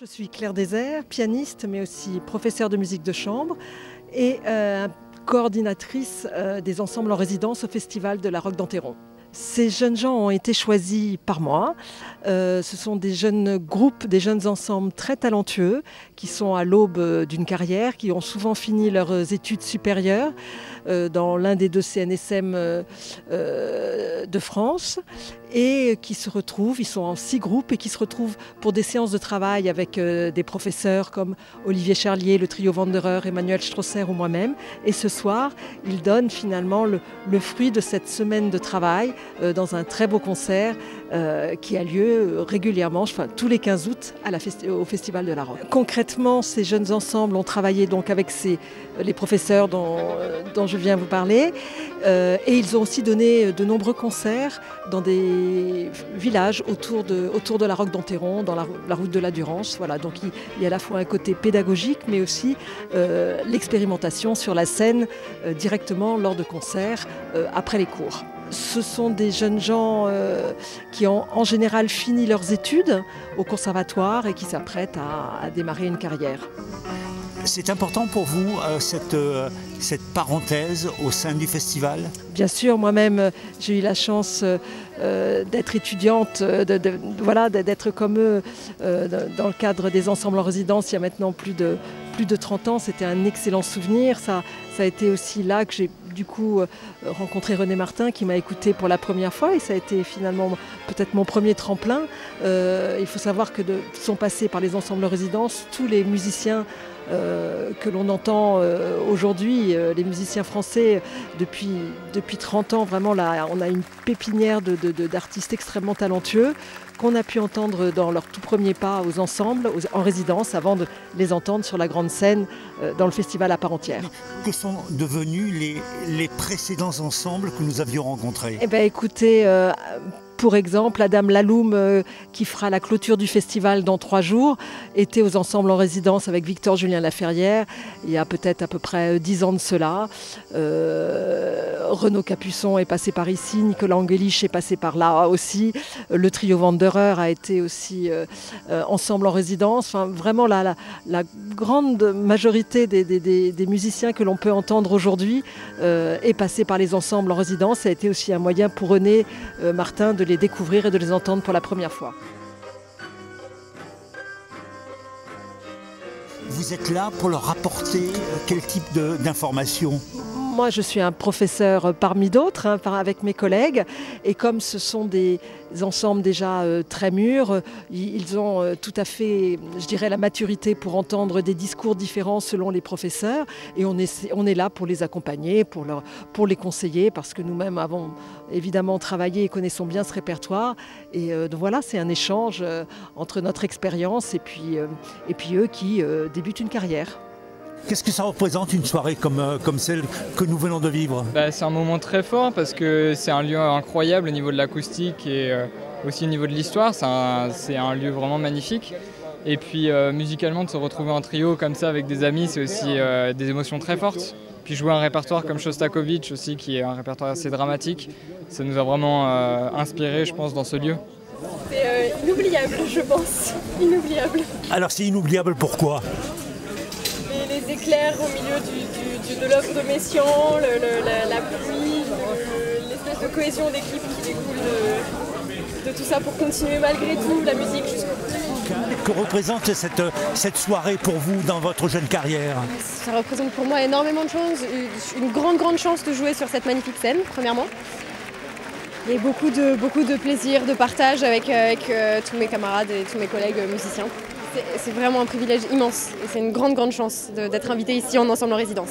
Je suis Claire Désert, pianiste mais aussi professeure de musique de chambre et coordinatrice des ensembles en résidence au Festival de la Roque d'Enterron. Ces jeunes gens ont été choisis par moi. Ce sont des jeunes groupes, des jeunes ensembles très talentueux qui sont à l'aube d'une carrière, qui ont souvent fini leurs études supérieures dans l'un des deux CNSM de France et qui se retrouvent, ils sont en 6 groupes et qui se retrouvent pour des séances de travail avec des professeurs comme Olivier Charlier, le trio Wanderer, Emmanuel Strosser ou moi-même. Et ce soir, ils donnent finalement le fruit de cette semaine de travail dans un très beau concert qui a lieu régulièrement, enfin, tous les 15 août au Festival de la Roque. Concrètement, ces jeunes ensembles ont travaillé donc avec les professeurs dont je viens vous parler et ils ont aussi donné de nombreux concerts dans des villages autour de la Roque d'Enterron, dans la route de la Durance. Voilà, donc il y a à la fois un côté pédagogique mais aussi l'expérimentation sur la scène directement lors de concerts après les cours. Ce sont des jeunes gens qui ont en général fini leurs études au conservatoire et qui s'apprêtent à démarrer une carrière. C'est important pour vous cette parenthèse au sein du festival ? Bien sûr, moi-même j'ai eu la chance d'être étudiante, d'être comme eux dans le cadre des ensembles en résidence il y a maintenant plus de 30 ans. C'était un excellent souvenir. Ça a été aussi là que j'ai du coup rencontré René Martin qui m'a écouté pour la première fois et ça a été finalement peut-être mon premier tremplin. Il faut savoir que sont passés par les ensembles en résidence tous les musiciens que l'on entend aujourd'hui, les musiciens français depuis 30 ans. Vraiment là, on a une pépinière d'artistes extrêmement talentueux qu'on a pu entendre dans leur tout premier pas aux ensembles, en résidence, avant de les entendre sur la grande scène dans le festival à part entière. Que sont devenus les précédents ensembles que nous avions rencontrés ? Eh bien écoutez, pour exemple, Adam Laloum, qui fera la clôture du festival dans 3 jours, était aux ensembles en résidence avec Victor Julien Laferrière, il y a peut-être à peu près 10 ans de cela. Renaud Capuçon est passé par ici, Nicolas Angelich est passé par là aussi. Le trio Wanderer a été aussi ensemble en résidence. Enfin, vraiment, la grande majorité des musiciens que l'on peut entendre aujourd'hui est passé par les ensembles en résidence. Ça a été aussi un moyen pour René Martin de les découvrir et de les entendre pour la première fois. Vous êtes là pour leur apporter quel type d'informations ? Moi, je suis un professeur parmi d'autres, avec mes collègues. Et comme ce sont des ensembles déjà très mûrs, ils ont tout à fait, je dirais, la maturité pour entendre des discours différents selon les professeurs. Et on est là pour les accompagner, pour les conseiller, parce que nous-mêmes avons évidemment travaillé et connaissons bien ce répertoire. Et donc voilà, c'est un échange entre notre expérience et puis eux qui débutent une carrière. Qu'est-ce que ça représente une soirée comme celle que nous venons de vivre ? C'est un moment très fort parce que c'est un lieu incroyable au niveau de l'acoustique et aussi au niveau de l'histoire. C'est un lieu vraiment magnifique. Et puis musicalement, de se retrouver en trio comme ça avec des amis, c'est aussi des émotions très fortes. Puis jouer un répertoire comme Shostakovich aussi, qui est un répertoire assez dramatique, ça nous a vraiment inspiré, je pense, dans ce lieu. C'est inoubliable, je pense. Inoubliable. Alors c'est inoubliable, pourquoi ? Les éclairs au milieu de l'œuvre de Messiaen, la pluie, l'espèce de cohésion d'équipe qui découle de tout ça pour continuer malgré tout la musique jusqu'au bout. Que représente cette soirée pour vous dans votre jeune carrière ? Ça représente pour moi énormément de choses, une grande chance de jouer sur cette magnifique scène, premièrement. Et beaucoup de plaisir, de partage avec tous mes camarades et tous mes collègues musiciens. C'est vraiment un privilège immense et c'est une grande chance d'être invité ici en ensemble en résidence.